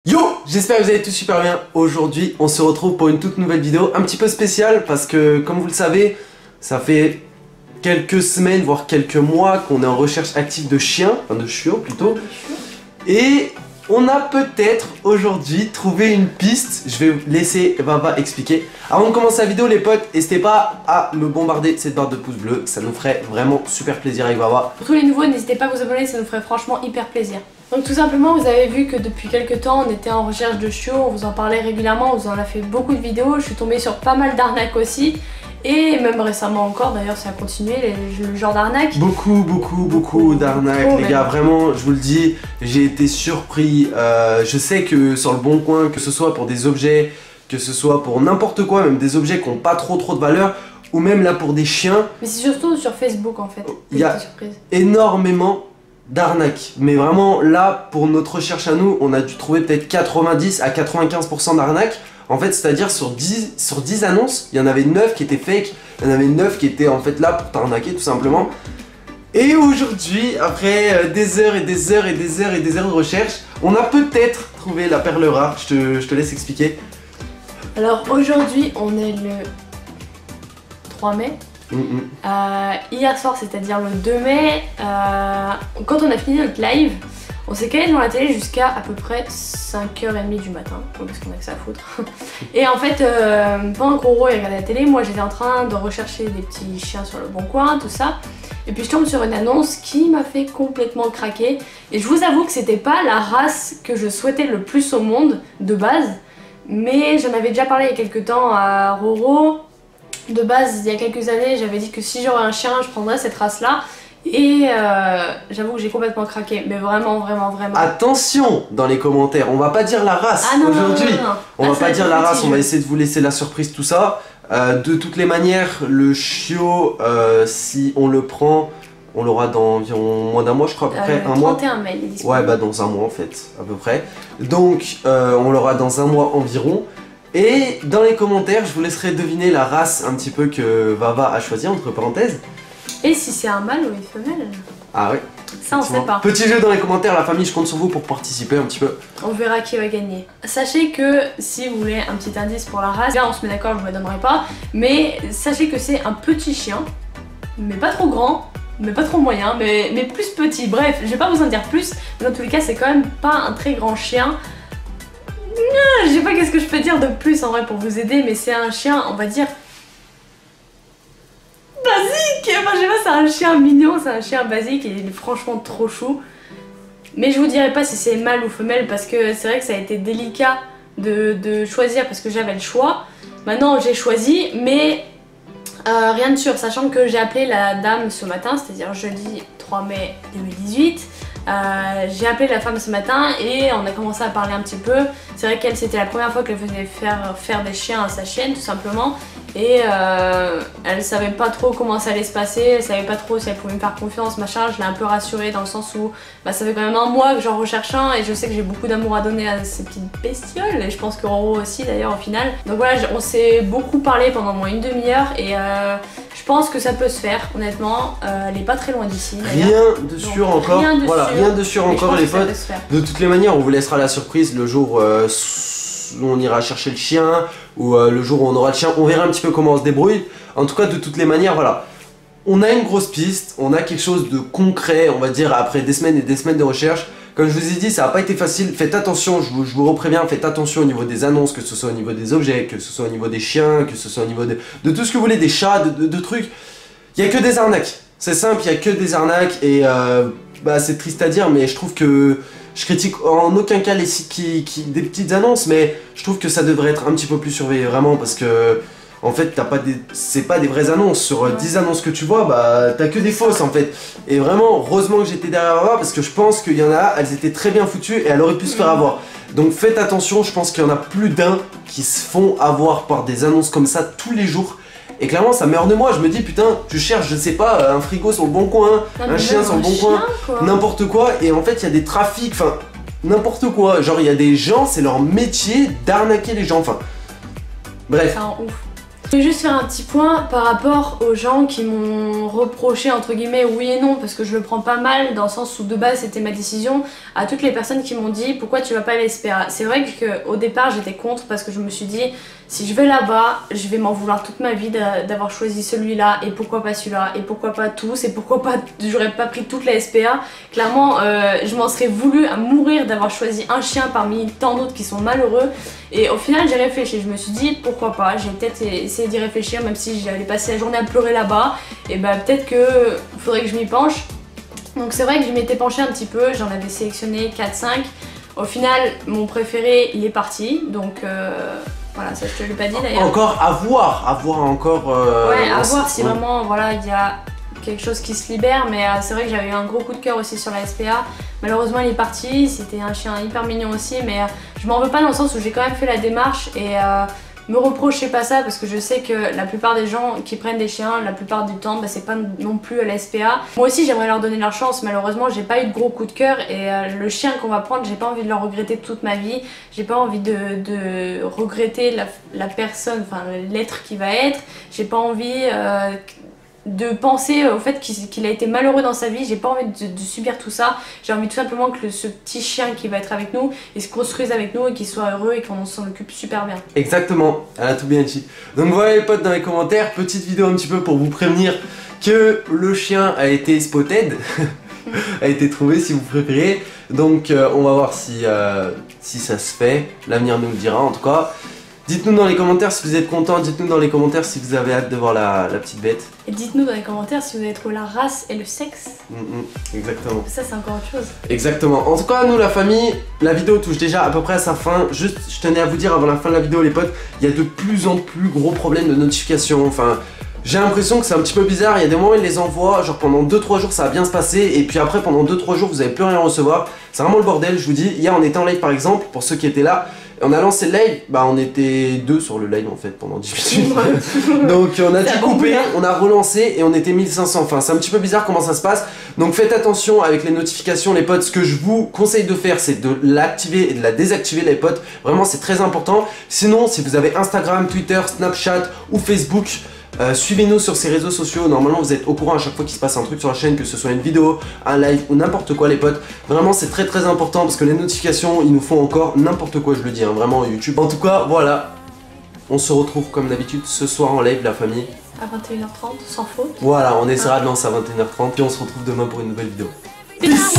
Yo, j'espère que vous allez tous super bien. Aujourd'hui, on se retrouve pour une toute nouvelle vidéo un petit peu spéciale parce que, comme vous le savez, ça fait quelques semaines, voire quelques mois qu'on est en recherche active de chiens, enfin de chiots plutôt. Et on a peut-être aujourd'hui trouvé une piste. Je vais laisser Vava expliquer. Avant de commencer la vidéo, les potes, n'hésitez pas à me bombarder cette barre de pouces bleus. Ça nous ferait vraiment super plaisir avec Vava. Pour tous les nouveaux, n'hésitez pas à vous abonner, ça nous ferait franchement hyper plaisir. Donc tout simplement, vous avez vu que depuis quelques temps, on était en recherche de chiots, on vous en parlait régulièrement, on vous en a fait beaucoup de vidéos, je suis tombée sur pas mal d'arnaques aussi. Et même récemment encore, d'ailleurs ça a continué, le genre d'arnaque. Beaucoup d'arnaques, les gars, vraiment, je vous le dis, j'ai été surpris. Je sais que sur le Bon Coin, que ce soit pour des objets, que ce soit pour n'importe quoi, même des objets qui n'ont pas trop de valeur, ou même là pour des chiens. Mais c'est surtout sur Facebook en fait, il y a énormément d'arnaques. Mais vraiment, là, pour notre recherche à nous, on a dû trouver peut-être 90 à 95% d'arnaques. En fait, c'est-à-dire sur 10 annonces, il y en avait 9 qui étaient fake, il y en avait 9 qui étaient en fait là pour t'arnaquer tout simplement. Et aujourd'hui, après des heures et des heures et des heures et des heures de recherche, on a peut-être trouvé la perle rare. Je te laisse expliquer. Alors aujourd'hui, on est le 3 mai. Hier soir, c'est-à-dire le 2 mai, quand on a fini notre live, on s'est calé devant la télé jusqu'à à peu près 5h30 du matin, parce qu'on a que ça à foutre. Et en fait, pendant que Roro regardait la télé, moi j'étais en train de rechercher des petits chiens sur le Bon Coin, tout ça. Et puis je tombe sur une annonce qui m'a fait complètement craquer. Et je vous avoue que c'était pas la race que je souhaitais le plus au monde, de base. Mais j'en avais déjà parlé il y a quelques temps à Roro. De base, il y a quelques années, j'avais dit que si j'aurais un chien, je prendrais cette race-là. Et j'avoue que j'ai complètement craqué, mais vraiment. Attention dans les commentaires, on va pas dire la race aujourd'hui. On va pas dire la race, on va essayer de vous laisser la surprise, tout ça. De toutes les manières, le chiot, si on le prend, on l'aura dans environ moins d'un mois, je crois, à peu près un mois. 31 mai, il est disponible. Ouais, bah dans un mois en fait, à peu près. Donc, on l'aura dans un mois environ. Et dans les commentaires, je vous laisserai deviner la race un petit peu que Vava a choisi, entre parenthèses. Et si c'est un mâle ou une femelle? Ah ouais. Ça on sait pas. Petit jeu dans les commentaires, la famille, je compte sur vous pour participer un petit peu. On verra qui va gagner. Sachez que si vous voulez un petit indice pour la race, là on se met d'accord, je vous la donnerai pas. Mais sachez que c'est un petit chien, mais pas trop grand, mais pas trop moyen, mais plus petit. Bref, je vais pas vous en dire plus, mais dans tous les cas c'est quand même pas un très grand chien. Je sais pas qu'est-ce que je peux dire de plus en vrai pour vous aider, mais c'est un chien, on va dire, basique. Enfin je sais pas, c'est un chien mignon, c'est un chien basique et il est franchement trop chou. Mais je vous dirai pas si c'est mâle ou femelle parce que c'est vrai que ça a été délicat de choisir parce que j'avais le choix. Maintenant j'ai choisi, mais rien de sûr, sachant que j'ai appelé la dame ce matin, c'est-à-dire jeudi 3 mai 2018. J'ai appelé la femme ce matin et on a commencé à parler un petit peu. C'est vrai qu'elle, c'était la première fois qu'elle faisait faire des chiens à sa chienne tout simplement. Et elle savait pas trop comment ça allait se passer, elle savait pas trop si elle pouvait me faire confiance, machin. Je l'ai un peu rassurée dans le sens où bah, ça fait quand même un mois que j'en recherche un et je sais que j'ai beaucoup d'amour à donner à ces petites bestioles. Et je pense que Roro aussi d'ailleurs au final. Donc voilà, on s'est beaucoup parlé pendant au moins une demi-heure et je pense que ça peut se faire honnêtement. Elle est pas très loin d'ici. Rien de sûr encore. Rien de sûr encore les potes. De toutes les manières, on vous laissera la surprise le jour où on ira chercher le chien ou le jour où on aura le chien, on verra un petit peu comment on se débrouille. En tout cas, de toutes les manières, voilà. On a une grosse piste, on a quelque chose de concret, on va dire, après des semaines et des semaines de recherche. Comme je vous ai dit, ça n'a pas été facile. Faites attention, je vous repréviens, faites attention au niveau des annonces, que ce soit au niveau des objets, que ce soit au niveau des chiens, que ce soit au niveau de tout ce que vous voulez, des chats, de trucs. Il n'y a que des arnaques. C'est simple, il n'y a que des arnaques et bah, c'est triste à dire, mais je trouve que je critique en aucun cas les sites des petites annonces, mais je trouve que ça devrait être un petit peu plus surveillé vraiment parce que en fait c'est pas des vraies annonces. Sur 10 annonces que tu vois, bah t'as que des fausses en fait. Et vraiment, heureusement que j'étais derrière Vava parce que je pense qu'il y en a, elles étaient très bien foutues et elle aurait pu se faire avoir. Donc faites attention, je pense qu'il y en a plus d'un qui se font avoir par des annonces comme ça tous les jours. Et clairement ça meurt de moi, je me dis putain, tu cherches, je sais pas, un frigo sur le Bon Coin, un chien sur le Bon Coin, n'importe quoi, et en fait il y a des trafics, enfin, n'importe quoi, genre il y a des gens, c'est leur métier d'arnaquer les gens, enfin, bref. C'est un ouf. Je vais juste faire un petit point par rapport aux gens qui m'ont reproché entre guillemets oui et non, parce que je le prends pas mal dans le sens où de base c'était ma décision, à toutes les personnes qui m'ont dit pourquoi tu vas pas à la SPA. C'est vrai qu'au départ j'étais contre parce que je me suis dit si je vais là-bas je vais m'en vouloir toute ma vie d'avoir choisi celui-là et pourquoi pas celui-là et pourquoi pas tous et pourquoi pas j'aurais pas pris toute la SPA. Clairement je m'en serais voulu à mourir d'avoir choisi un chien parmi tant d'autres qui sont malheureux. Et au final j'ai réfléchi, je me suis dit pourquoi pas, j'ai peut-être essayé d'y réfléchir même si j'allais passer la journée à pleurer là-bas, et bah peut-être que faudrait que je m'y penche. Donc c'est vrai que je m'étais penchée un petit peu, j'en avais sélectionné 4-5. Au final mon préféré il est parti, donc voilà, ça je te l'ai pas dit d'ailleurs. Encore à voir encore... ouais, à voir si vraiment voilà il y a quelque chose qui se libère, mais c'est vrai que j'avais eu un gros coup de cœur aussi sur la SPA. Malheureusement il est parti, c'était un chien hyper mignon aussi, mais je m'en veux pas dans le sens où j'ai quand même fait la démarche et me reprochez pas ça parce que je sais que la plupart des gens qui prennent des chiens, la plupart du temps, bah, c'est pas non plus à la SPA. Moi aussi j'aimerais leur donner leur chance, malheureusement j'ai pas eu de gros coup de cœur et le chien qu'on va prendre, j'ai pas envie de le regretter toute ma vie. J'ai pas envie de regretter la personne, enfin l'être qui va être. J'ai pas envie de penser au fait qu'il a été malheureux dans sa vie, j'ai pas envie de subir tout ça. J'ai envie tout simplement que ce petit chien qui va être avec nous, il se construise avec nous et qu'il soit heureux et qu'on s'en occupe super bien. Exactement, elle a tout bien dit. Donc voilà les potes dans les commentaires, petite vidéo un petit peu pour vous prévenir que le chien a été spotted, a été trouvé si vous préférez. Donc on va voir si ça se fait, l'avenir nous le dira en tout cas. Dites-nous dans les commentaires si vous êtes content, dites-nous dans les commentaires si vous avez hâte de voir la petite bête. Et dites-nous dans les commentaires si vous avez trouvé la race et le sexe. Exactement. Ça c'est encore autre chose. Exactement. En tout cas, nous la famille, la vidéo touche déjà à peu près à sa fin. Juste, je tenais à vous dire avant la fin de la vidéo les potes, il y a de plus en plus gros problèmes de notification. Enfin, j'ai l'impression que c'est un petit peu bizarre. Il y a des moments où ils les envoient, genre pendant 2-3 jours ça va bien se passer. Et puis après pendant 2-3 jours vous n'allez plus rien recevoir. C'est vraiment le bordel, je vous dis. Hier on était en live par exemple, pour ceux qui étaient là. On a lancé le live, bah on était 2 sur le live en fait pendant 10 minutes. Donc on a dû couper, on a relancé et on était 1500. Enfin c'est un petit peu bizarre comment ça se passe. Donc faites attention avec les notifications les potes. Ce que je vous conseille de faire c'est de l'activer et de la désactiver les potes. Vraiment c'est très important. Sinon si vous avez Instagram, Twitter, Snapchat ou Facebook, suivez-nous sur ces réseaux sociaux, normalement vous êtes au courant à chaque fois qu'il se passe un truc sur la chaîne, que ce soit une vidéo, un live ou n'importe quoi les potes. Vraiment c'est très très important parce que les notifications ils nous font encore n'importe quoi, je le dis hein, vraiment YouTube. En tout cas voilà, on se retrouve comme d'habitude ce soir en live la famille. À 21h30 sans faute. Voilà, on essaiera de lancer à 21h30 et on se retrouve demain pour une nouvelle vidéo. Peace.